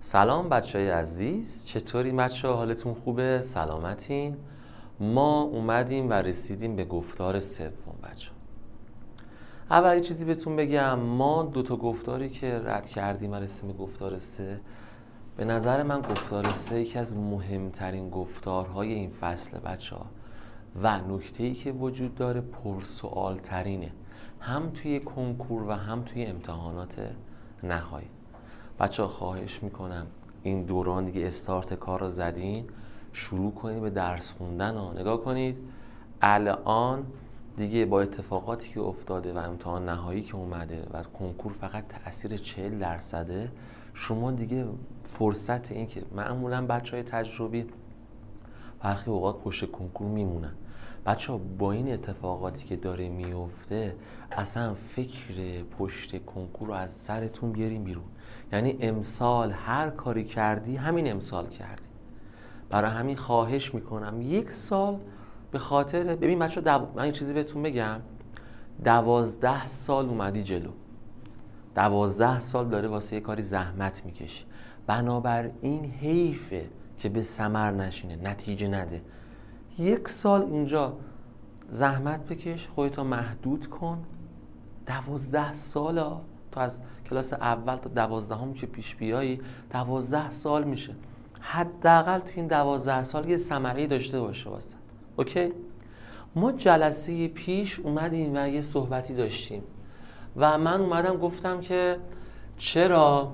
سلام بچهای عزیز، چطوری بچه‌ها؟ حالتون خوبه؟ سلامتین؟ ما اومدیم و رسیدیم به گفتار سوم بچه‌ها. اول چیزی بهتون بگم، ما دوتا گفتاری که رد کردیم و رسیدیم به گفتار سه. به نظر من گفتار سه یکی از مهمترین گفتارهای این فصل بچه‌ها و نکته‌ای که وجود داره پرسوال ترینه، هم توی کنکور و هم توی امتحانات نهایی. بچه‌ها خواهش میکنم این دوران دیگه استارت کار رو زدین، شروع کنید به درس خوندن ها. نگاه کنید الان دیگه با اتفاقاتی که افتاده و امتحان نهایی که اومده و کنکور فقط تأثیر 40%، شما دیگه فرصت این که معمولا بچهای تجربی برخی اوقات پشت کنکور میمونن. بچه‌ها با این اتفاقاتی که داره میفته اصلا فکر پشت کنکور رو از سرتون بیاریم بیرون. یعنی امسال هر کاری کردی همین امسال کردی. برای همین خواهش میکنم یک سال به خاطر ببین بچه‌ها من یه چیزی بهتون بگم، 12 سال اومدی جلو، 12 سال داره واسه یه کاری زحمت میکشی، بنابراین حیفه که به ثمر نشینه، نتیجه نده. یک سال اینجا زحمت بکش، خودتو محدود کن. 12 سال تو از کلاس اول تا 12 که پیش بیایی 12 سال میشه. حداقل تو این 12 سال یه ثمره‌ای داشته باشه واسه. اوکی؟ ما جلسه پیش اومدیم و یه صحبتی داشتیم و من اومدم گفتم که چرا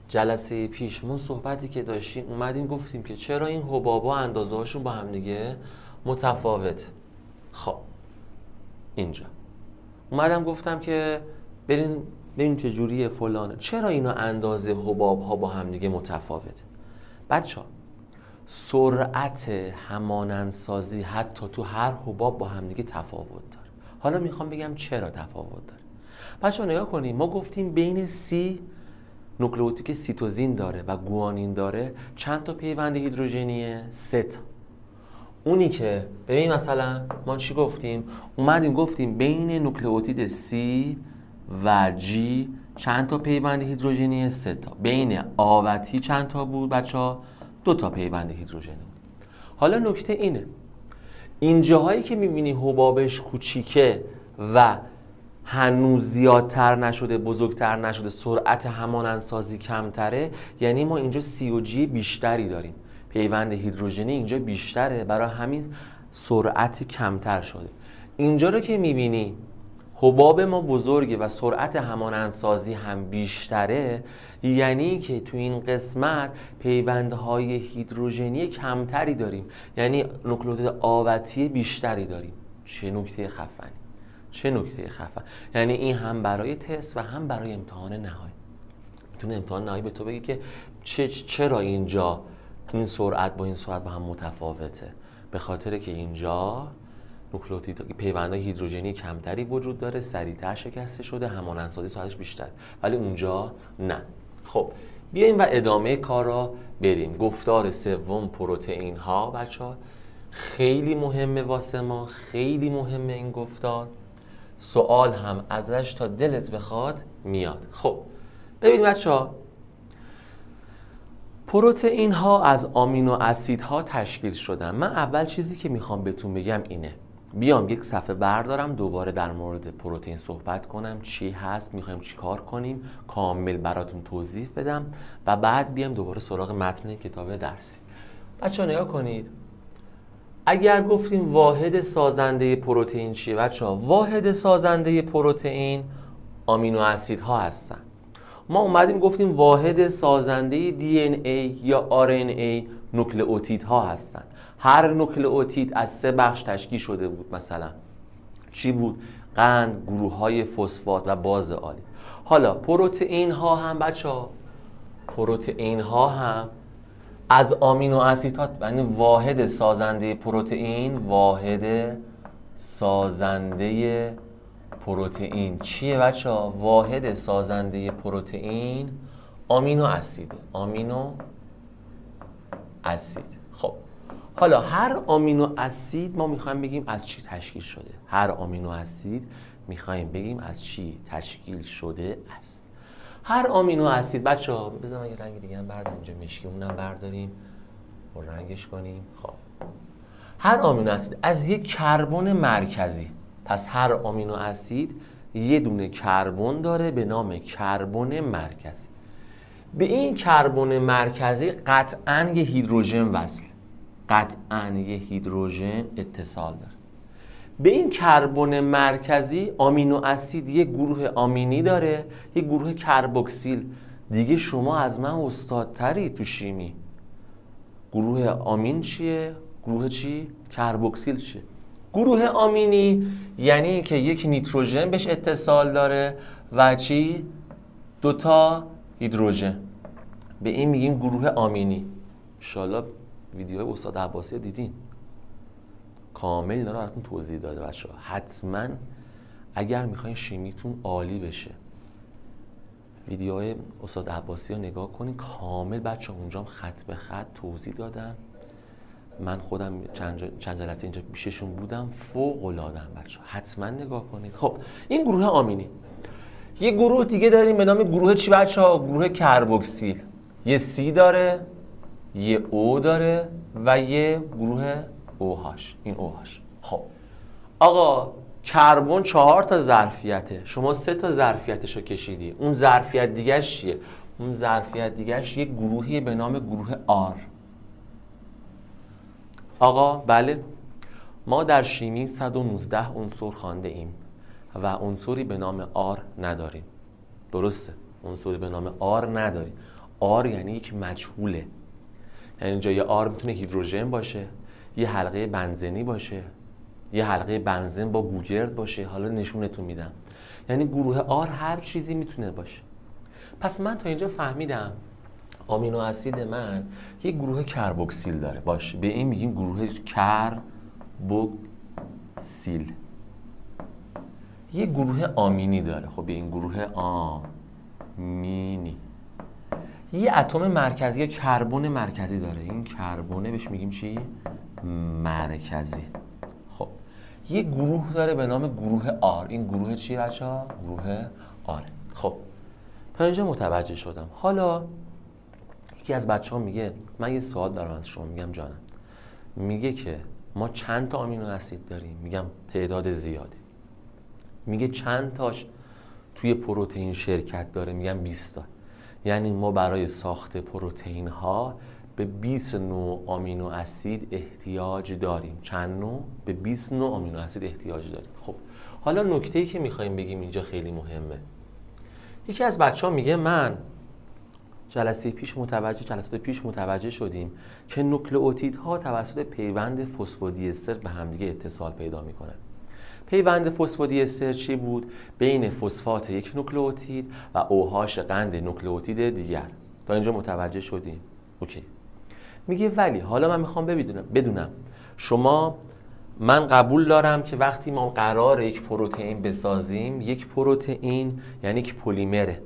جلسه پیش ما صحبتی که داشتیم اومدیم گفتیم که چرا این حبابا اندازه هاشون با هم دیگه متفاوت. خب اینجا اومدم گفتم که برین چجوریه فلانه، چرا اینا اندازه حباب ها با هم دیگه متفاوت. بچه ها سرعت همانندسازی حتی تو هر حباب با هم دیگه تفاوت داره. حالا میخوام بگم چرا تفاوت داره. بچه ها نگاه کنیم، ما گفتیم بین سی نوکلئوتید سیتوزین داره و گوانین داره چند تا پیوند هیدروژنیه؟ 3 تا. اونی که ببین مثلا ما چی گفتیم؟ اومدیم گفتیم بین نوکلئوتید C و G چند تا پیوند هیدروژنیه؟ 3 تا. بین A و T چند تا بود بچه‌ها؟ 2 تا پیوند هیدروژنی بود. حالا نکته اینه، این جاهایی که می‌بینی حبابش کوچیکه و هنوز زیادتر نشده، بزرگتر نشده، سرعت همانندسازی کمتره، یعنی ما اینجا سی و جی بیشتری داریم، پیوند هیدروژنی اینجا بیشتره، برای همین سرعت کمتر شده. اینجا رو که میبینی حباب ما بزرگه و سرعت همانندسازی هم بیشتره، یعنی که تو این قسمت پیوندهای هیدروژنی کمتری داریم، یعنی نوکلئوتید آ و تی بیشتری داریم. چه نکته خفنی، چه نکته خفن. یعنی این هم برای تست و هم برای امتحان نهایی. میتونه امتحان نهایی به تو بگی که چرا اینجا این سرعت با این سرعت با هم متفاوته. به خاطر که اینجا نوکلئوتید پیوندهای هیدروژنی کمتری وجود داره، سریعتر شکسته شده، همانندسازی سرعتش بیشتر، ولی اونجا نه. خب بیایم و ادامه کار را بریم. گفتار سوم پروتئین ها بچه‌ها خیلی مهمه واسه ما، خیلی مهمه این گفتار. سوال هم ازش تا دلت بخواد میاد. خب ببین بچه‌ها، پروتئین ها از آمینو اسیدها تشکیل شدن. من اول چیزی که میخوام بهتون بگم اینه، بیام یک صفحه بردارم دوباره در مورد پروتئین صحبت کنم، چی هست، میخوایم چی کار کنیم، کامل براتون توضیح بدم و بعد بیام دوباره سراغ متن کتاب درسی. بچه‌ها نگاه کنید، اگر گفتیم واحد سازنده پروتئین چیه بچه‌ها؟ واحد سازنده پروتئین آمینو اسیدها هستن. ما اومدیم گفتیم واحد سازنده دی ان ای یا آر ان ای نوکلئوتیدها هستن. هر نوکلئوتید از 3 بخش تشکیل شده بود. مثلا چی بود؟ قند، گروه‌های فسفات و باز عالی. حالا پروتئین ها هم بچه‌ها، پروتئین ها هم از آمینو اسیدها، یعنی واحد سازنده پروتئین، واحد سازنده پروتئین چیه بچه‌ها؟ واحد سازنده پروتئین آمینو اسیده، آمینو اسید. خب حالا هر آمینو اسید ما میخوایم بگیم از چی تشکیل شده. هر آمینو اسید میخوایم بگیم از چی تشکیل شده است. هر آمینو اسید بچه‌ها بذار من یه رنگ دیگه هم برداریم، اینجا مشکی اونم برداریم و رنگش کنیم. خب هر آمینو اسید از یک کربن مرکزی، پس هر آمینو اسید یه دونه کربن داره به نام کربن مرکزی. به این کربن مرکزی قطعاً یه هیدروژن وصل، قطعاً یه هیدروژن اتصال داره. به این کربن مرکزی آمینو اسید یه گروه آمینی داره، یه گروه کربوکسیل. دیگه شما از من استادتری تو شیمی. گروه آمین چیه؟ گروه چی؟ کربوکسیل چیه؟ گروه آمینی یعنی که یک نیتروژن بهش اتصال داره و چی؟ دوتا هیدروژن. به این میگیم گروه آمینی. انشالله ویدیوهای استاد عباسی دیدین، کامل اینا رو براتون توضیح داده بچه‌ها. حتما اگر میخواین شیمیتون عالی بشه ویدیوهای استاد عباسی رو نگاه کنین، کامل بچه‌ها اونجا خط به خط توضیح دادم. من خودم چند جلسه اینجا پیششون بودم، فوق‌العاده‌ام بچه‌ها، حتما نگاه کنید. خب این گروه آمینی. یه گروه دیگه داریم به نام گروه چی بچه‌ها؟ گروه کربوکسیل. یه C داره، یه O داره و یه گروه OH. این OH. خب آقا کربن 4 تا ظرفیته، شما 3 تا ظرفیتشو کشیدی. اون ظرفیت دیگه‌ش چیه؟ اون ظرفیت دیگه‌ش یه گروهی به نام گروه R. آقا بله، ما در شیمی 119 عنصر خوانده ایم و عنصری به نام R نداریم. درسته؟ عنصری به نام R نداریم. R یعنی یک مجهوله. یعنی جای R میتونه هیدروژن باشه، یه حلقه بنزنی باشه، یه حلقه بنزن با گوگرد باشه. حالا نشونتون میدم. یعنی گروه R هر چیزی میتونه باشه. پس من تا اینجا فهمیدم آمینو اسید من یه گروه کربوکسیل داره. باشه، به این میگیم گروه کربوکسیل. یه گروه آمینی داره. خب به این گروه آمینی یه اتم مرکزی یا کربن مرکزی داره. این کربونه بهش میگیم چی؟ مرکزی. خب یه گروه داره به نام گروه آر. این گروه چیه بچه‌ها؟ گروه آر. خب تا اینجا متوجه شدم. حالا یکی از بچه‌ها میگه من یه سوال دارم از شما. میگم جانم. میگه که ما چند تا آمینو اسید داریم؟ میگم تعداد زیادی. میگه چند تاش توی پروتئین شرکت داره؟ میگم 20 تا. یعنی ما برای ساخت پروتئین ها به 20 نوع آمینو اسید احتیاج داریم. چند نوع؟ به 20 نوع آمینو اسید احتیاج داریم. خب حالا نکته‌ای که می‌خوایم بگیم اینجا خیلی مهمه. یکی از بچه‌ها میگه من جلسات پیش متوجه شدیم که نوکلئوتیدها توسط پیوند فسفودی استر به همدیگه اتصال پیدا می‌کنن. پیوند فسفودی استر چی بود؟ بین فسفات یک نوکلئوتید و اوهاش قند نوکلئوتید دیگر. تا اینجا متوجه شدیم؟ اوکی. میگه ولی حالا من میخوام بدونم من قبول دارم که وقتی ما قرار یک پروتئین بسازیم، یک پروتئین یعنی یک پلیمره،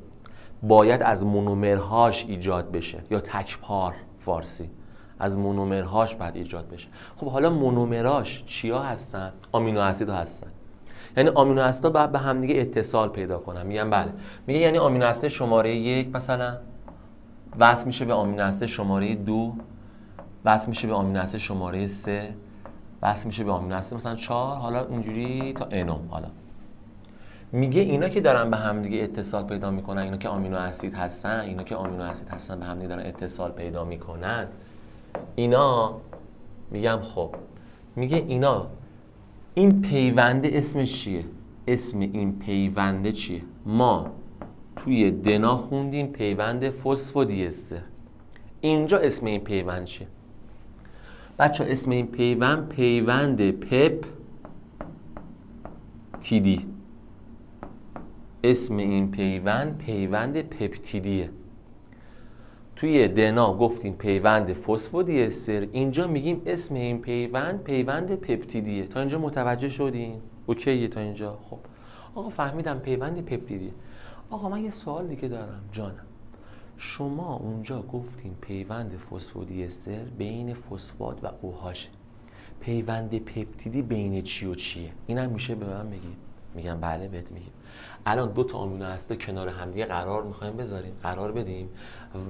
باید از مونومرهاش ایجاد بشه، یا تکپار فارسی، از مونومرهاش باید ایجاد بشه. خب حالا مونومراش چیا هستن؟ آمینو اسیدها هستن. یعنی آمینو اسیدها باید به هم دیگه اتصال پیدا کنن. میگم بله. میگه یعنی آمینو اسید شماره 1 مثلا وصل میشه به آمینو اسید شماره 2، وصل میشه به آمینو اسید شماره 3، وصل میشه به آمینو اسید مثلا 4، حالا اینجوری تا انوم. حالا میگه اینا که دارن به هم دیگه اتصال پیدا میکنن، اینا که آمینو اسید هستن، به هم دیگه دارن اتصال پیدا میکنن، اینا میگم خب میگه اینا این پیونده اسمش چیه؟ اسم این پیونده چیه؟ ما توی دنا خوندیم پیوند فسفودی استر. اینجا اسم این پیوند چیه؟ بچه اسم این پیوند پپ تیدی. اسم این پیوند پپتیدیه. توی دنا گفتیم پیوند فسفودی استر، اینجا میگیم اسم این پیوند پپتیدیه. تا اینجا متوجه شدین؟ اوکیه تا اینجا؟ خب آقا فهمیدم پیوند پپتیدیه. آقا من یه سوال دیگه دارم جانم. شما اونجا گفتیم پیوند فسفودی استر بین فسفات و اوهاش، پیوند پپتیدی بین چی و چیه؟ اینم میشه به من بگی؟ میگم بله بهت میگیم. الان دو تا آمینو اسید کنار همدیگه قرار میخوایم بذاریم، قرار بدیم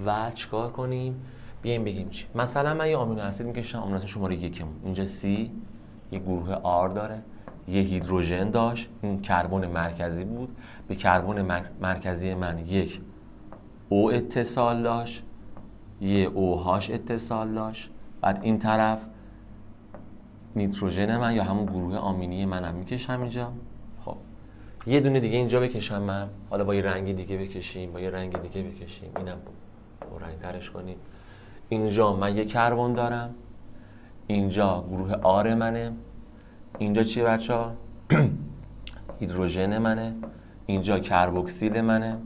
و چیکار کنیم؟ بیایم بگیم چی؟ مثلا من یه آمینو اسید میکشم، آمینو اسید شماره 1 اینجا C یه گروه R داره، یه هیدروژن داشت، این کربن مرکزی بود، به کربن مرکزی من یک O اتصال داشت، یه OH اتصال داشت، بعد این طرف نیتروژن من یا همون گروه آمینی منم میکشم اینجا. خب یه دونه دیگه اینجا بکشم من، حالا با یه رنگ دیگه بکشیم، با یه رنگ دیگه بکشیم، اینم با رنگ ترش کنیم. اینجا من یه کربن دارم، اینجا گروه آر منه، اینجا چیه بچه ها؟ هیدروژن منه، اینجا کربوکسیل منه،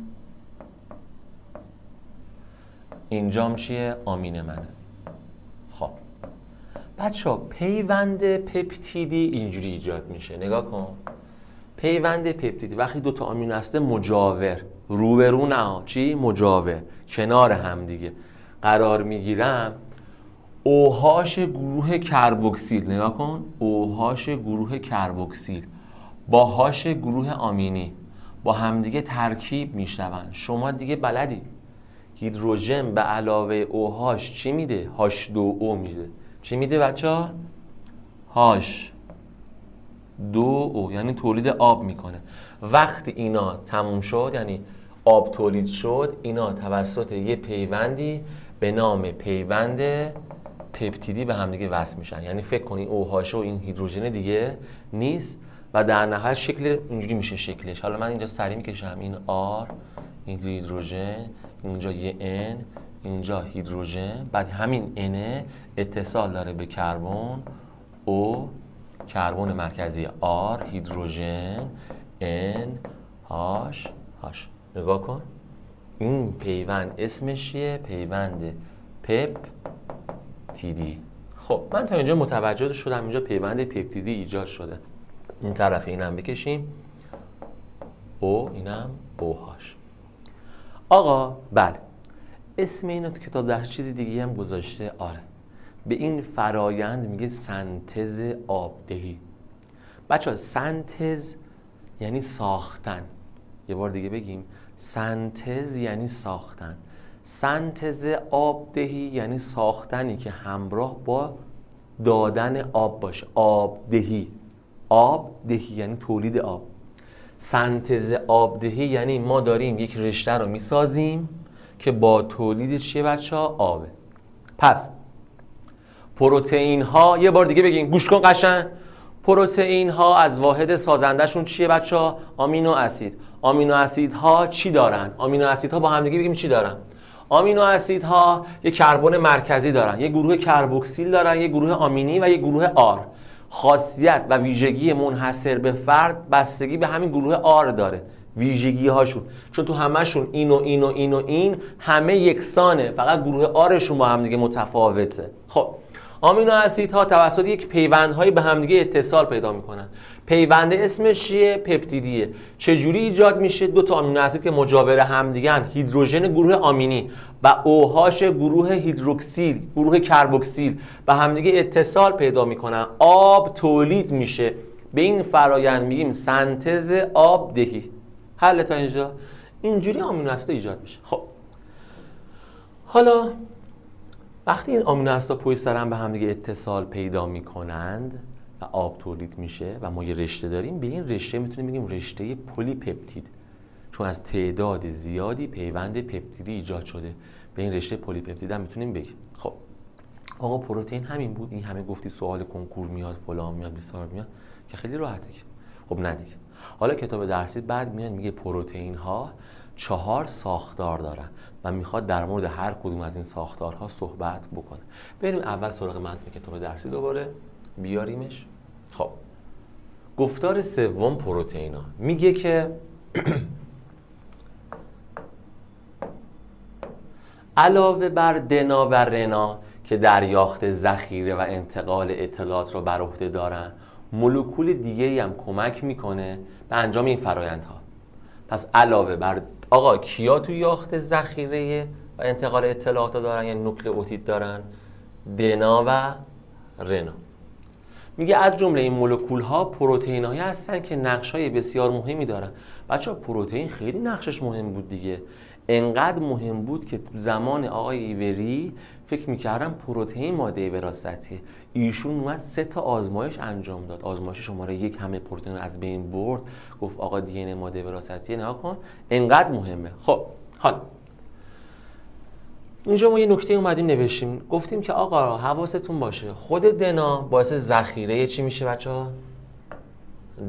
اینجام چیه؟ آمین منه. خب بچه ها پیوند پپتیدی اینجوری ایجاد میشه، نگاه کن. پیوند پپتیدی وقتی دو تا آمینو اسید مجاور روبرو نه چی؟ مجاور کنار هم دیگه قرار میگیرن، OH گروه کربوکسیل، نگاه کن، OH گروه کربوکسیل با H گروه آمینی با همدیگه ترکیب میشنون. شما دیگه بلدی هیدروژن به علاوه OH چی میده؟ H2O میده. چی میده بچه ها؟ H2O، یعنی تولید آب میکنه. وقتی اینا تموم شد، یعنی آب تولید شد، اینا توسط یه پیوندی به نام پیوند پپتیدی به هم دیگه وصل میشن. یعنی فکر کنی OH و این هیدروژن دیگه نیست و در نهایت شکل اینجوری میشه شکلش. حالا من اینجا سری میکشم، این R، این هیدروژن، اینجا یه N، اینجا هیدروژن، بعد همین N اتصال داره به کربن O، کربن مرکزی R، هیدروژن N H H. نگاه کن این پیوند اسمش چیه؟ پیوند پپتیدی. خب من تا اینجا متوجه شدم، اینجا پیوند پپتیدی ایجاد شده. این طرف اینم بکشیم، O، اینم OH. آقا بله، اسم اینو تو کتاب درس چیزی دیگه هم گذاشته. آره، به این فرایند میگه سنتز آبدهی. بچه‌ها سنتز یعنی ساختن. یه بار دیگه بگیم، سنتز یعنی ساختن. سنتز آبدهی یعنی ساختنی که همراه با دادن آب باشه. آبدهی، آبدهی یعنی تولید آب. سنتز آبدهی یعنی ما داریم یک رشته رو میسازیم که با تولید چیه بچه ها؟ آبه. پس پروتئین ها، یه بار دیگه بگیم گوش کن قشنگ، پروتئین ها از واحد سازنده شون چیه بچه ها؟ آمینو اسید. آمینو اسید ها چی دارن؟ آمینو اسید ها با هم دیگه بگیم چی دارن؟ آمینو اسید ها یه کربن مرکزی دارن، یه گروه کربوکسیل دارن، یه گروه آمینی و یه گروه آر. خاصیت و ویژگی منحصر به فرد بستگی به همین گروه آر داره، ویژگی هاشون، چون تو همشون این و این و این و این همه یکسانه، فقط گروه آرشون با هم دیگه متفاوته. خب آمینو اسیدها توسط یک پیوندهایی به هم دیگه اتصال پیدا میکنن. پیوند اسمش چیه؟ پپتیدیه. چه جوری ایجاد میشه؟ دو تا آمینو اسید که مجاور هم دیگه‌ن، هیدروژن گروه آمینی و OH گروه هیدروکسیل، گروه کربوکسیل به هم دیگه اتصال پیدا میکنن، آب تولید میشه. به این فرایند میگیم سنتز آبدهی. حل تا اینجا؟ اینجوری آمینو اسید ایجاد میشه. خب حالا وقتی این آمینو اسیدها پشت سر هم به هم دیگه اتصال پیدا میکنند و آب تولید میشه و ما یه رشته داریم، به این رشته میتونیم بگیم رشته پلی پپتید، چون از تعداد زیادی پیوند پپتیدی ایجاد شده. به این رشته پلی پپتید هم میتونیم بگیم. خب آقا پروتئین همین بود؟ این همه گفتی سوال کنکور میاد، فلان میاد، بیسار میاد، که خیلی راحته. خب نه دیگه. حالا کتاب درسی بعد میاد میگه پروتئین ها 4 ساختار دارن و میخواد در مورد هر کدوم از این ساختارها صحبت بکنه. بریم اول سراغ متن کتاب درسی دوباره بیاریمش. خب گفتار سوم پروتئینا میگه که علاوه بر دنا و رنا که دریافت ذخیره و انتقال اطلاعات رو بر عهده دارن، مولکول دیگه‌ای هم کمک میکنه به انجام این فرآیندها. پس علاوه بر آقا کیا تو یافت ذخیره و انتقال اطلاعات دارن، یعنی نوکلئوتید دارن؟ دنا و رنا. میگه از جمله این مولکول ها پروتئین هایی هستن که نقش های بسیار مهمی دارن. بچه‌ها پروتئین خیلی نقشش مهم بود دیگه، انقدر مهم بود که زمان آقای ایوری فکر میکردن پروتئین ماده وراثتیه. ایشون اومد 3 تا آزمایش انجام داد. آزمایش شماره 1 همه پروتئین رو از بین برد، گفت آقا دی ان ماده وراثتیه، نگاه کن انقدر مهمه. خب حالا اینجا ما یه نکته اومدیم نوشتیم، گفتیم که آقا حواستون باشه خود دنا باعث ذخیره چی میشه بچه‌ها؟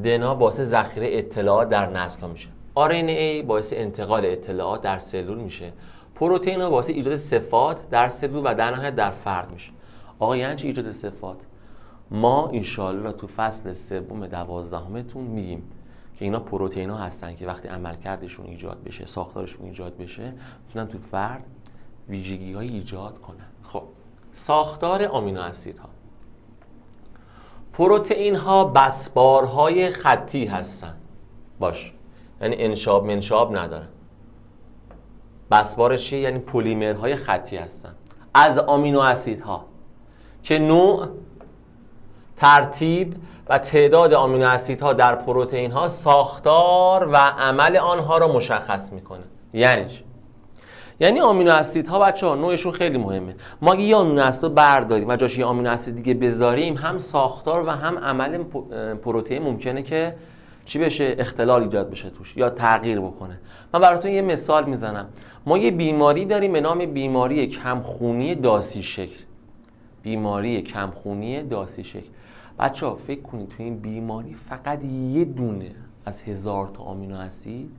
دنا باعث ذخیره اطلاعات در نسل‌ها میشه. RNA باعث انتقال اطلاعات در سلول میشه. پروتئین ها باعث ایجاد صفات در سلول و در نهایت در فرد میشه. آقا یعنی چی ایجاد صفات؟ ما انشالله تو فصل 3 12 میگیم که اینا پروتئین ها هستن که وقتی عملکردشون ایجاد بشه، ساختارشون ایجاد بشه، میتونن تو فرد ویژگی‌هایی ایجاد کنن. خب ساختار آمینو اسیدها. پروتئین ها بسبارهای خطی هستن. باش، یعنی انشاب منشاب ندارن. بسبار چیه؟ یعنی پلیمرهای خطی هستن از آمینو اسیدها که نوع، ترتیب و تعداد آمینو اسیدها در پروتئین ها ساختار و عمل آنها را مشخص میکنه. یعنی چی؟ یعنی آمینو اسیدها بچه‌ها نوعشون خیلی مهمه. ما اگه یه آمینو اسید رو برداریم و جاش یه آمینو اسید دیگه بذاریم، هم ساختار و هم عمل پروتئین ممکنه که چی بشه؟ اختلال ایجاد بشه توش یا تغییر بکنه. من براتون یه مثال میزنم. ما یه بیماری داریم به نام بیماری کمخونی داسی شکل. بیماری کمخونی داسی شکل. بچه‌ها فکر کنید تو این بیماری فقط یه دونه از 1000 تا آمینو اسید،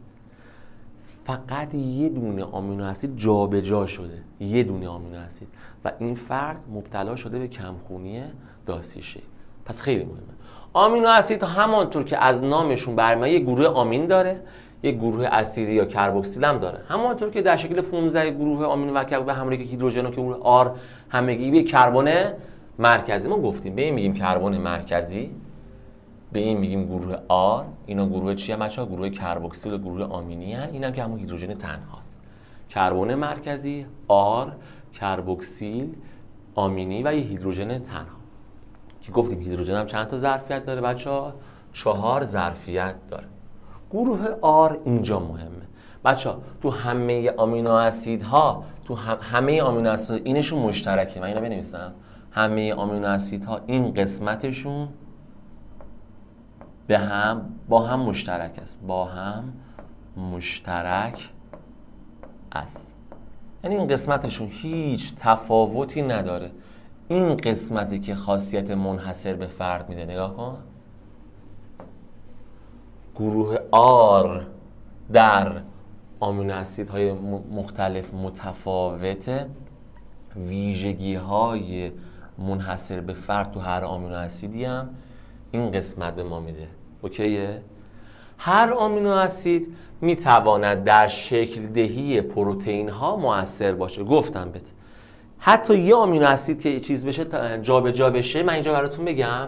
فقط یه دونه آمینو اسید جابجا شده، یه دونه آمینو اسید، و این فرد مبتلا شده به کمخونی داسی شکل. پس خیلی مهمه. آمینو اسید همانطور که از نامشون برمیاد یه گروه آمین داره، یه گروه اسیدی یا کربوکسیل هم داره. همانطور که در شکل 15 گروه آمین و کربن به همراه هیدروژن و که گروه آر همگی به کربن مرکزی. ما گفتیم به این میگیم کربن مرکزی، به این میگیم گروه آر. اینا گروه چیه بچه‌ها؟ گروه کربوکسیل و گروه آمینی ان. اینم که همون هیدروژن تنهاست. کربن مرکزی، آر، کربوکسیل، آمینی و یه هیدروژن تنها. که گفتیم هیدروژن هم چند تا ظرفیت داره بچه‌ها؟ 4 ظرفیت داره. گروه آر اینجا مهمه بچه‌ها. تو همه آمینو اسیدها، تو همه آمینو اسیدها اینشون مشترکه. من اینو بنویسم. همه آمینو اسیدها این قسمتشون با هم مشترک است. با هم مشترک است. یعنی این قسمتشون هیچ تفاوتی نداره. این قسمتی که خاصیت منحصر به فرد میده. نگاه کن. گروه آر در آمینو اسیدهای مختلف متفاوته. ویژگی‌های منحصر به فرد تو هر آمینو اسیدی هم این قسمت به ما میده. اوکیه؟ هر آمینو اسید میتواند در شکل دهی پروتئین ها مؤثر باشه. گفتم بهت حتی یه آمینو اسید که چیز بشه جابجا بشه. من اینجا براتون بگم،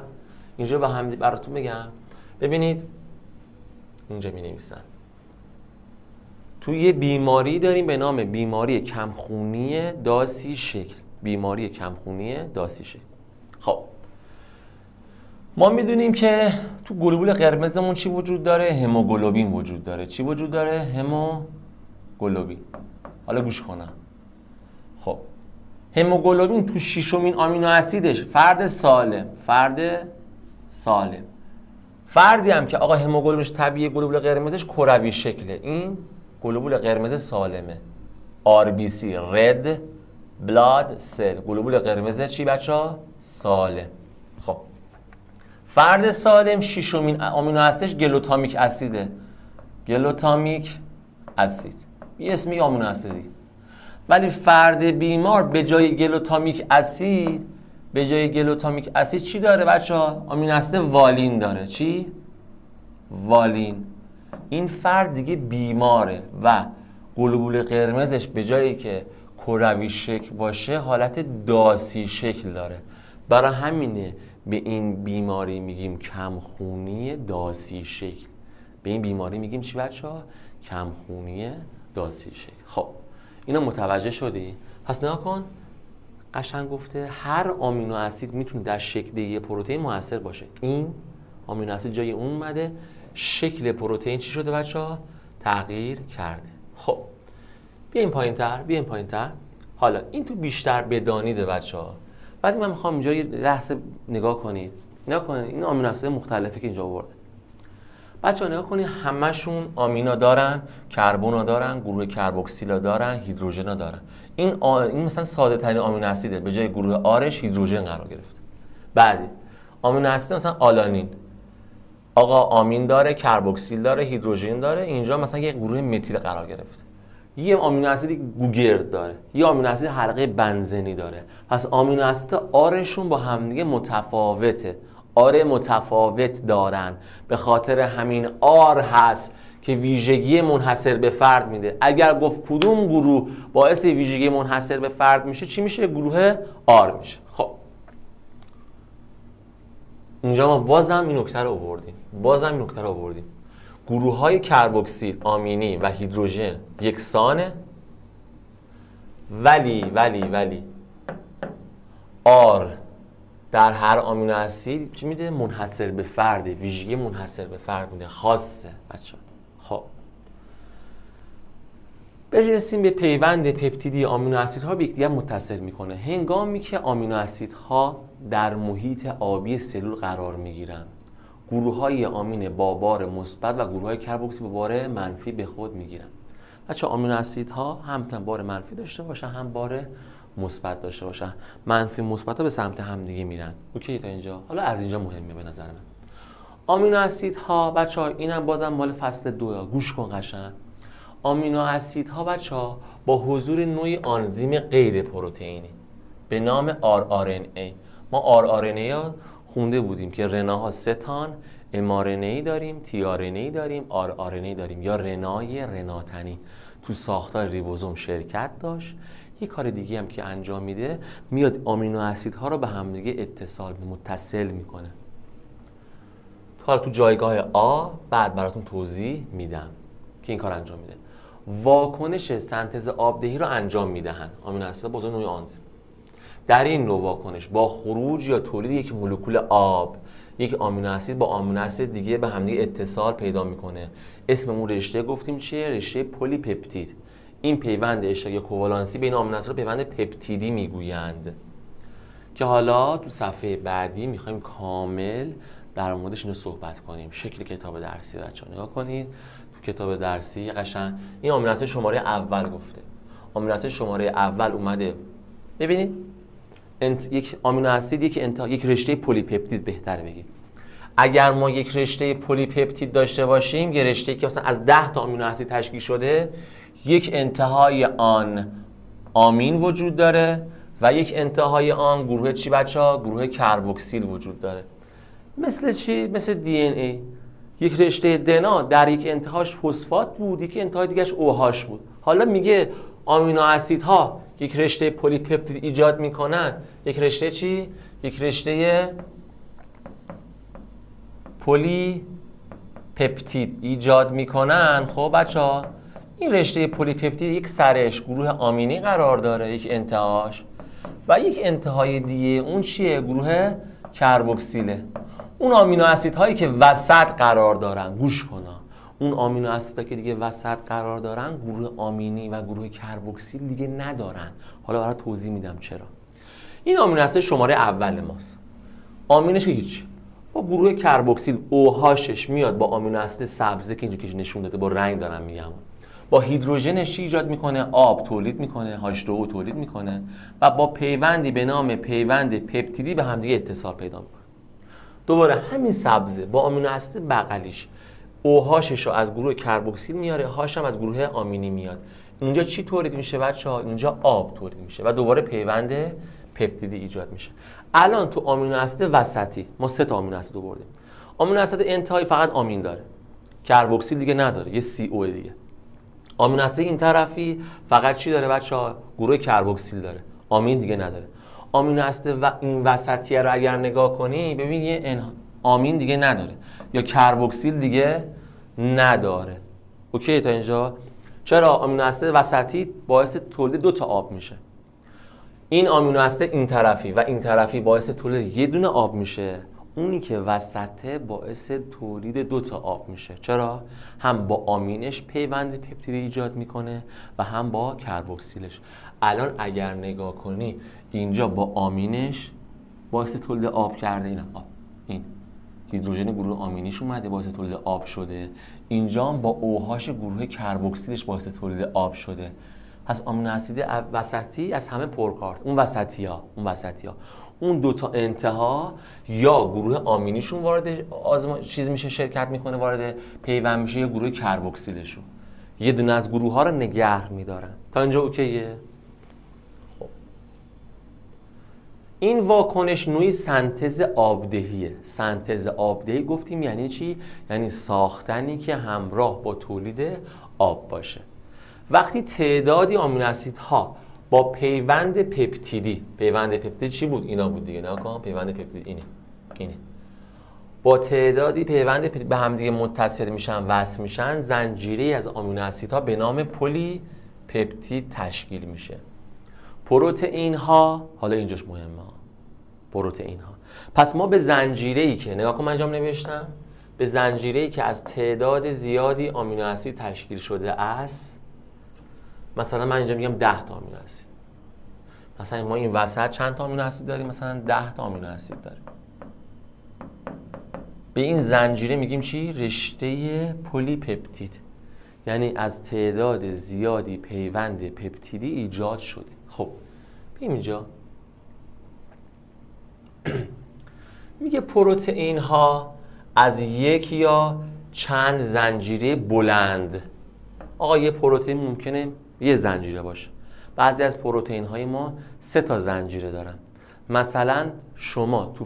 اینجا براتون بگم. ببینید اینجا می نویسن توی یه بیماری داریم به نام بیماری کمخونی داسی شکل. بیماری کمخونی داسی شکل. خب ما میدونیم که تو گلوبول قرمزمون چی وجود داره؟ هموگلوبین وجود داره. چی وجود داره؟ هموگلوبین. حالا گوش کنم. خب هموگلوبین تو 6مین آمینو اسیدش فرد سالم. فردی هم که آقا هموگلوبینش طبیعی، گلوبول قرمزش کروی شکله. این گلوبول قرمز سالمه. RBC Red Blood Cell. گلوبول قرمز چی بچه‌ها؟ سالم. خب فرد سالم 6مین آمینو اسیدش گلوتامیک اسیده. گلوتامیک اسید. یه اسمی آمینو اسیدی. ولی فرد بیمار به جای گلوتامیک اسید چی داره بچه‌ها؟ آمینو اسید والین داره. چی؟ والین. این فرد دیگه بیماره و گلوبول قرمزش به جایی که کروی شکل باشه حالت داسی شکل داره. برای همینه به این بیماری میگیم کمخونی داسی شکل. به این بیماری میگیم چی بچه‌ها؟ کمخونی داسی شکل. خب اینو متوجه شدی؟ پس نگاه کن. قشنگ گفته هر آمینو اسید میتونه در شکل یه پروتئین موثر باشه. این آمینو اسید جای اون اومده، شکل پروتئین چی شده بچه‌ها؟ تغییر کرده. خب بیایم پایین‌تر. حالا این تو بیشتر بدانیده بچه‌ها. بعد من میخوام اینجا یه لحظه نگاه کنید. این آمینو اسید مختلفی که اینجا آورده. بچه‌ها نگاه کنید، همشون آمینا دارن، کربونا دارن، گروه کربوکسیلا دارن، هیدروژنا دارن. این مثلا ساده ترین آمینو اسیده، به جای گروه آرش هیدروژن قرار گرفته. بعدی آمینو اسید مثلا آلانین، آقا آمین داره، کربوکسیل داره، هیدروژن داره، اینجا مثلا یک گروه متیل قرار گرفته. یه آمینو اسید گوگرد داره، یه آمینو اسید حلقه بنزنی داره. پس آمینو اسید آرشون با همدیگه متفاوته، آر متفاوت دارن. به خاطر همین آر هست که ویژگی منحصر به فرد میده. اگر گفت کدوم گروه باعث ویژگی منحصر به فرد میشه، چی میشه؟ گروه آر میشه. خب اینجا ما بازم این نکته رو آوردیم. گروه های کربوکسیل، آمینی و هیدروژن یکسانه، ولی آر در هر آمینو اسید چی میده؟ منحصر به فرده، ویژگی منحصر به فرد میده، خاصه بچه‌ها. خب برسیم به پیوند پپتیدی آمینو اسیدها به یکدیگر متصل میکنه. هنگامی که آمینو اسیدها در محیط آبی سلول قرار میگیرن، گروه‌های آمین با بار مثبت و گروه‌های کربوکسیل با بار منفی به خود میگیرن. بچه‌ها آمینو اسیدها هم بار منفی داشته باشن، هم بار مثبت داشته باشن. منفی مثبت ها به سمت هم دیگه میرن. اوکی تا اینجا؟ حالا از اینجا مهمه به نظر من. آمینو اسیدها بچه‌ها اینم بازم مال فصل 2، گوش کن قشنگ. آمینو اسیدها بچه‌ها با حضور نوعی آنزیم غیر پروتئینی به نام RRNA. ما RRNA ها خونده بودیم که رناها 3 تان، mRNA داریم، tRNA داریم، RRNA داریم، یا رنای رناتنی تو ساختار ریبوزوم شرکت داشت. یه کار دیگه هم که انجام میده، میاد آمینو اسیدها رو به همدیگه متصل میکنه. حالا تو جایگاه آ بعد براتون توضیح میدم که این کار انجام میده. واکنش سنتز آبدهی رو انجام میدهن آمینو اسیدها با نوع آنزیم. در این نوع واکنش با خروج یا تولید یک مولکول آب، یک آمینو اسید با آمینو اسید دیگه به همدیگه اتصال پیدا میکنه. اسم اون رشته گفتیم چیه؟ رشته پلی پپتید. این پیوند اشتراک یا کوالانسی بین آمینو اسیدها پیوند پپتیدی میگویند که حالا تو صفحه بعدی میخوایم کامل در موردش اینو صحبت کنیم. شکل کتاب درسی بچه‌ها نگاه کنید. تو کتاب درسی قشنگ این آمینو اسید شماره اول گفته. آمینو اسید شماره اول اومده. ببینید یک آمینو اسید یک رشته پلی پپتید بهتره بگیم. اگر ما یک رشته پلی پپتید داشته باشیم، یه رشته‌ای که مثلا از 10 تا آمینو اسید تشکیل شده، یک انتهای آن آمین وجود داره و یک انتهای آن گروه چی بچه‌ها؟ گروه کربوکسیل وجود داره. مثل چی؟ مثل دی ان ای. یک رشته دنا در یک انتهاش فسفات بود، یک انتهای دیگهش اوهاش بود. حالا میگه آمینو اسیدها یک رشته پلی پپتید ایجاد میکنن. یک رشته چی؟ یک رشته پلی پپتید ایجاد میکنن. خب بچه‌ها این رشته پلی پپتید یک سرش گروه آمینی قرار داره، یک انتهاش، و یک انتهای دیگه اون چیه؟ گروه کربوکسیله. اون آمینو اسیدهایی که وسط قرار دارن، گوش کنا، اون آمینو اسیدها که دیگه وسط قرار دارن گروه آمینی و گروه کربوکسیل دیگه ندارن. حالا برات توضیح میدم چرا. این آمینو اسید شماره اول ماست. آمینش هیچ. با گروه کربوکسیل اوهاشش میاد با آمینو اسید سبزه که اینجا که نشون داده، با رنگ دارم میگم، با هیدروژنش ایجاد میکنه، آب تولید میکنه، H2O تولید میکنه و با پیوندی به نام پیوند پپتیدی به همدیگه اتصال پیدا میکنه. دوباره همین سبزه با آمینو اسید بغلیش اوهاشش رو از گروه کربوکسیل میاره، هاش هم از گروه آمینی میاد. اینجا چی تولید میشه بچه‌ها؟ اینجا آب تولید میشه و دوباره پیوند پپتیدی ایجاد میشه. الان تو آمینو اسید وسطی ما 3 تا آمینو اسید آوردیم. آمینو اسید انتهایی فقط آمین داره، کربوکسیل دیگه نداره، یه CO دیگه. آمینو اسید این طرفی فقط چی داره بچه‌ها؟ گروه کربوکسیل داره، آمین دیگه نداره. آمینو اسید و این وسطیه رو اگر نگاه کنی ببین یه آمین دیگه نداره یا کربوکسیل دیگه نداره. اوکی تا اینجا؟ چرا؟ آمینو اسید وسطی باعث تولید 2 تا آب میشه. این آمینو اسید این طرفی و این طرفی باعث تولید یه دونه آب میشه، اونی که وسطه باعث تولید 2 تا آب میشه. چرا؟ هم با آمینش پیوند پپتیدی ایجاد میکنه و هم با کربوکسیلش. الان اگر نگاه کنی اینجا با آمینش باعث تولید آب کرده، این آب، این هیدروژن گروه آمینیش اومده باعث تولید آب شده، اینجا هم با OH گروه کربوکسیلش باعث تولید آب شده. پس آمینو اسید وسطی از همه پرکارت، اون وسطی ها اون 2 تا انتها یا گروه آمینیشون وارد چیز میشه، شرکت میکنه، وارد پیوند میشه، یا گروه کربوکسیلشون. یه دونه از گروه ها رو نگه میدارن. تا اینجا اوکیه؟ خب این واکنش نوعی سنتز آبدهیه. سنتز آبدهی گفتیم یعنی چی؟ یعنی ساختنی که همراه با تولید آب باشه. وقتی تعدادی آمینو اسیدها با پیوند پپتیدی، پیوند پپتیدی چی بود؟ اینا بود دیگه، نگاه پیوند پپتیدی اینه. با تعدادی پیوند پپتیدی به هم دیگه متصل میشن، وصل میشن، زنجیره از آمینو اسیدها به نام پلی پپتید تشکیل میشه. پروتئین ها، حالا اینجاش مهمه، پروتئین ها. پس ما به زنجیره‌ای که نگاه کن من انجام نوشتم، به زنجیره‌ای که از تعداد زیادی آمینو اسید تشکیل شده است، مثلا من اینجا میگم 10 تا آمینو اسید، مثلا ما این وسط چند تا آمینو اسید داریم؟ مثلا 10 تا آمینو اسید داریم. به این زنجیره میگیم چی؟ رشته پلی پپتید. یعنی از تعداد زیادی پیوند پپتیدی ایجاد شده. خب ببین اینجا میگه پروتئین ها از یک یا چند زنجیره بلند. آقا یه پروتئین ممکنه یه زنجیره باشه، بعضی از پروتئین های ما 3 تا زنجیره دارن. مثلا شما تو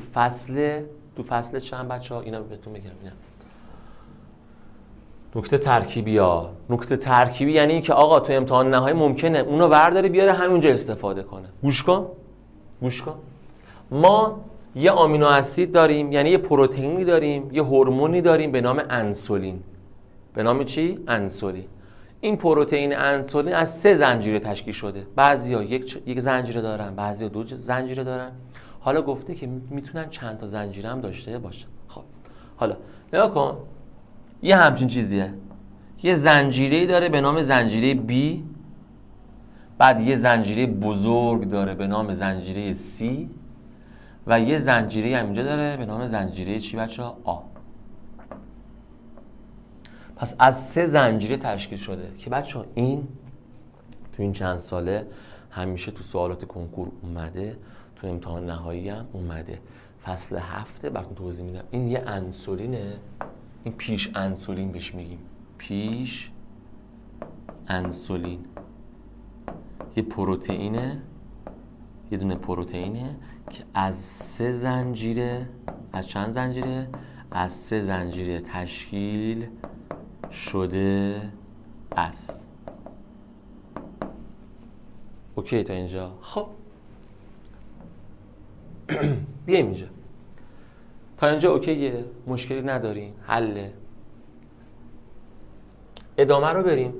فصل چند بچه ها اینا رو بهتون بگم، اینا نکته ترکیبی یعنی که آقا تو امتحان نهایی ممکنه اونو برداره بیاره همونجا استفاده کنه. گوش کن ما یه آمینو اسید داریم، یعنی یه پروتئینی داریم، یه هورمونی داریم به نام انسولین. به نام چی؟ انسولین. این پروتئین انسولین از 3 زنجیره تشکیل شده. بعضیا یک زنجیره دارن، بعضیا 2 زنجیره دارن. حالا گفته که میتونن چند تا زنجیره هم داشته باشن. خب حالا نگاه کن، یه همچین چیزیه. یه زنجیره‌ای داره به نام زنجیره B، بعد یه زنجیره بزرگ داره به نام زنجیره C و یه زنجیره هم اینجا داره به نام زنجیره چی بچه‌ها؟ A. پس از 3 زنجیره تشکیل شده که بچه‌ها این تو این چند ساله همیشه تو سوالات کنکور اومده، تو امتحان نهایی هم اومده. فصل 7 براتون توضیح میدم. این یه انسولینه، این پیش انسولین بهش میگیم، پیش انسولین. یه پروتئینه، یه دونه پروتئینه که از 3 زنجیره، از چند زنجیره؟ از 3 زنجیره تشکیل شده است. اوکی تا اینجا؟ خب بیایم اینجا. تا اینجا اوکیه؟ مشکلی نداریم؟ حله؟ ادامه رو بریم.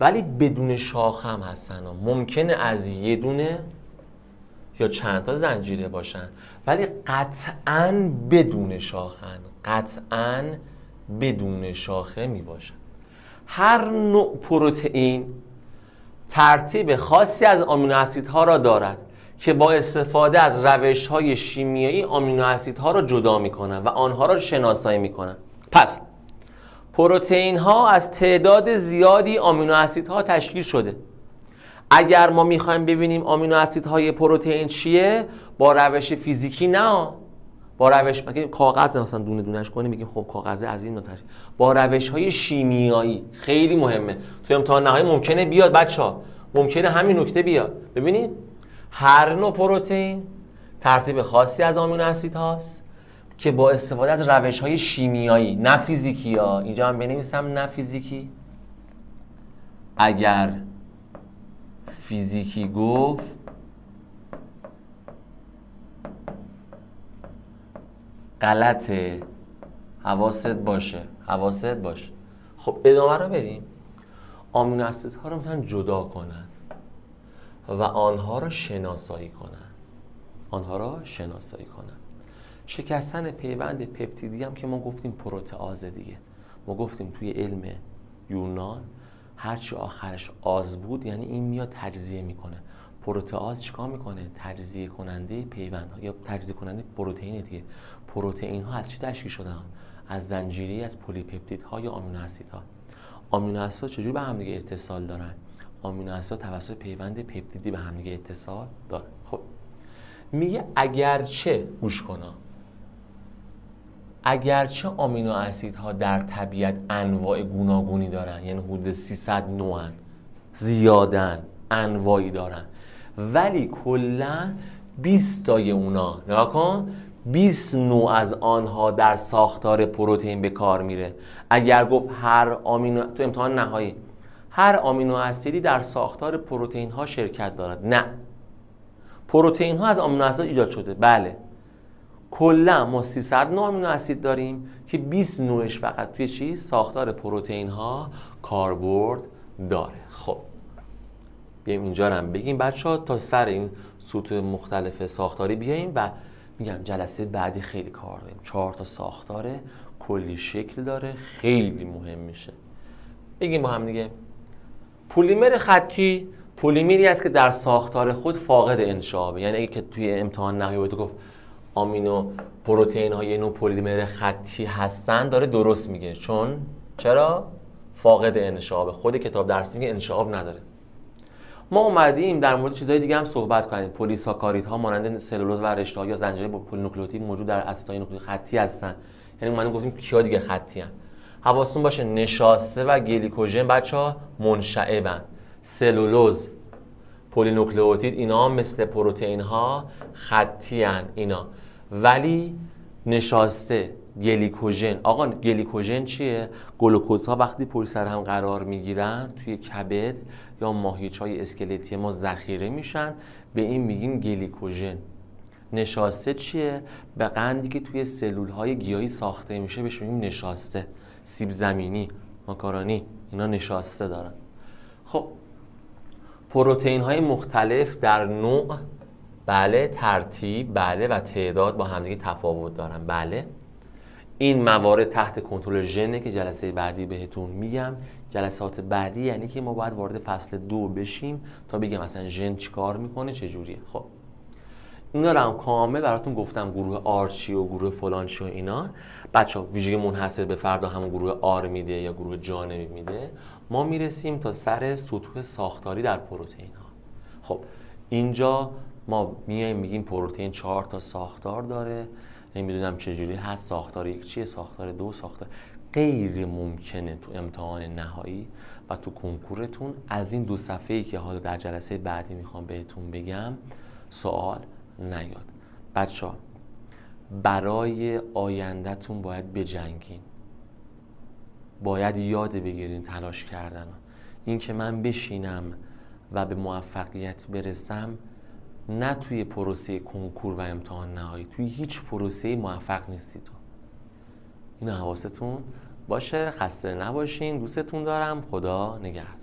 ولی بدون شاخ هم هستن. ممکنه از یه دونه یا چند تا زنجیره باشن ولی قطعاً بدون شاخن، قطعاً بدون شاخه می باشن. هر نوع پروتئین ترتیب خاصی از آمینو اسیدها را دارد که با استفاده از روش‌های شیمیایی آمینو اسیدها را جدا می‌کنند و آنها را شناسایی می‌کنند. پس پروتئین ها از تعداد زیادی آمینو اسیدها تشکیل شده. اگر ما می‌خوایم ببینیم آمینو اسیدهای پروتئین چیه، با روش فیزیکی نه، با روش مگه کاغذ مثلا دونه دونهش کنیم میگیم خب کاغذ از این نوع، با روش‌های شیمیایی. خیلی مهمه تو امتحان نهایی ممکنه بیاد بچه‌ها، ممکنه همین نکته بیاد. ببینید هر نوع پروتئین ترتیب خاصی از آمینو اسید هاست که با استفاده از روش‌های شیمیایی، نه فیزیکی ها. اینجا هم بنویسم نه فیزیکی. اگر فیزیکی گفت غلطه، حواست باشه. خب ادامه رو بریم. آمینو اسیدها رو میتونن جدا کنن و آنها را شناسایی کنن. شکستن پیوند پپتیدی هم که ما گفتیم پروتئازه دیگه. ما گفتیم توی علم یونان هرچی آخرش آز بود یعنی این میاد تجزیه میکنه. پروتئاز چیکار میکنه؟ تجزیه کننده پیوندها یا تجزیه کننده پروتئین دیگه. پروتئین ها از چی تشکیل شدن؟ از زنجیره از پلی‌پپتیدها یا آمینو اسیدها. آمینو اسیدها چجوری به هم دیگه اتصال دارن؟ آمینو اسیدها توسط پیوند پپتیدی به هم دیگه اتصال دارن. خب میگه اگرچه آمینو اسیدها در طبیعت انواع گوناگونی دارن، یعنی حدود 300 نوعن، زیادن، انواعی دارن، ولی کلا 20 تای اونا نگاه کن 20 نوع از آنها در ساختار پروتئین به کار میره. اگر گفت هر آمینو تو امتحان نهایی هر آمینو اسیدی در ساختار پروتئین ها شرکت دارد، نه، پروتئین ها از آمینو اسید ایجاد شده. بله، کلا ما 300 نوع آمینو اسید داریم که 20 نوعش فقط توی چی؟ ساختار پروتئین ها کاربرد داره. خب بیایم اینجا رو هم بگیم بچه‌ها تا سر این سطوح مختلف ساختاری بیایم و میگم جلسه بعدی خیلی کار داریم. 4 تا ساختار کلی شکل داره، خیلی مهم میشه. بگیم با هم دیگه. پلیمر خطی پلیمری است که در ساختار خود فاقد انشعابه. یعنی اگه که توی امتحان نهایی تو گفت آمینو پروتئین های نوع پلیمر خطی هستن، داره درست میگه. چون چرا؟ فاقد انشعابه. خود کتاب درس میگه انشعاب نداره. ما اومدیم در مورد چیزهای دیگه هم صحبت کنیم. پلیساکاریدها مانند سلولوز و رشته‌ها یا زنجیره با پولینوکلئوتید موجود در اسیدهای نوکلئیک خطی هستن. یعنی ما گفتیم کیا دیگه خطی هستن. حواستون باشه نشاسته و گلیکوژن بچه‌ها منشعبن. سلولوز، پولینوکلئوتید اینا مثل پروتئین ها خطی هن اینا، ولی نشاسته گلیکوژن. آقا گلیکوژن چیه؟ گلوکوزها وقتی پشت سر هم قرار میگیرن توی کبد یا ماهیچه‌های اسکلتی ما ذخیره میشن، به این میگیم گلیکوژن. نشاسته چیه؟ به قندی که توی سلول‌های گیاهی ساخته میشه بهش میگیم نشاسته. سیب زمینی، ماکارونی اینا نشاسته دارن. خب پروتئین های مختلف در نوع، بله، ترتیب، بله، و تعداد با همدیگه تفاوت دارن. بله، این موارد تحت کنترل ژنه که جلسه بعدی بهتون میگم. جلسات بعدی یعنی که ما باید وارد فصل 2 بشیم تا بگم مثلا ژن چیکار میکنه، چجوریه. خب اینا رو هم کامل براتون گفتم، گروه آرچی و گروه فلانچی و اینا. بچه‌ها ویژگی منحصر به فرد همون گروه آر میده یا گروه جانبی میده. ما میرسیم تا سر سطوح ساختاری در پروتئین ها. خب اینجا ما میایم میگیم پروتئین 4 تا ساختار داره. نمیدونم چجوری هست، ساختار یک چیه، ساختار دو، ساختار غیر ممکنه تو امتحان نهایی و تو کنکورتون از این 2 صفحه‌ای که حالا در جلسه بعدی میخوام بهتون بگم سوال نیاد. بچه‌ها برای آینده‌تون باید بجنگین، باید یاد بگیرین تلاش کردن. این که من بشینم و به موفقیت برسم نه توی پروسه کنکور و امتحان نهایی، توی هیچ پروسه موفق نیستی تو. اینو حواستون باشه. خسته نباشین، دوستتون دارم. خدا نگهدار.